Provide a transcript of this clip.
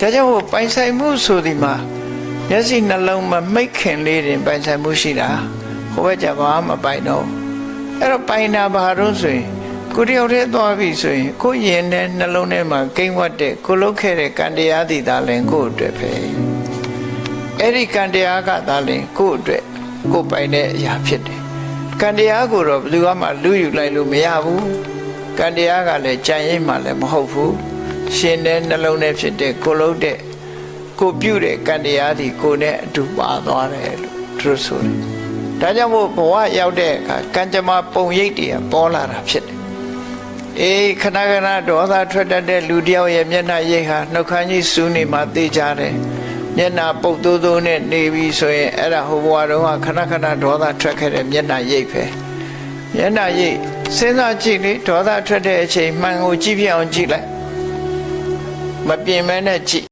ဒါကြောင့်ပိုင်ဆိုင်မှုဆိုဒီမှာမျက်စိနှလုံးမှာမိတ်ခင်လေးတင်ပိုင်ဆိုင်မှုရှိတာဟိုဘက်ကျဘာမှပိုင်တော့အဲ့တော့ပိုင်တာဘာလို့ဆိုရင်ကိုတယောက်တည်းသွားပြီဆိုရင်ကိုရင်နဲ့နှလုံးထဲမှာကိန်းဝတ်တဲ့ကိုလုတ်ခဲ့တဲ့ကံတရားသည်သာလင်ကိုအတွက်ပဲအဲ့ဒီကံတရားကသာလင်ကိုအတွက်ကိုပိုင်တဲ့အရာဖြစ်တယ်ကံတရားကိုတော့ဘယ်သူမှလူယူလိုက်လို့မရဘူးကံတရားကလည်းကြံရင်မှလည်းမဟုတ်ဘူးရှင်တဲ့နှလုံးထဲဖြစ်တဲ့ကိုလုတ်တဲ့ကိုပြုတဲ့ကံတရားဒီကိုနဲ့အတူပါသွားတယ်လို့သူတို့ဆိုတယ်ဒါကြောင့်မို့ဘဝရောက်တဲ့အခါကံကြမ္မာပုံရိပ်တွေပေါ်လာတာဖြစ်တယ်အေးခဏခဏဒေါသထွက်တတ်တဲ့လူတယောက်ရဲ့မျက်နှာရိပ်ဟာနှုတ်ခမ်းကြီးစူးနေမှသိကြတယ်မျက်နှာပုတ်သိုးသိုးနဲ့နေပြီဆိုရင်အဲ့ဒါဟိုဘဝတုန်းကခဏခဏဒေါသထွက်ခဲ့တဲ့မျက်နှာရိပ်ပဲမျက်နှာရိပ်စဉ်းစားကြည့်လေဒေါသထွက်တဲ့အချိန်မှန်ကိုကြည့်ပြအောင်ကြည့်လိုက်မပြင်မဲနဲ့ကြည့်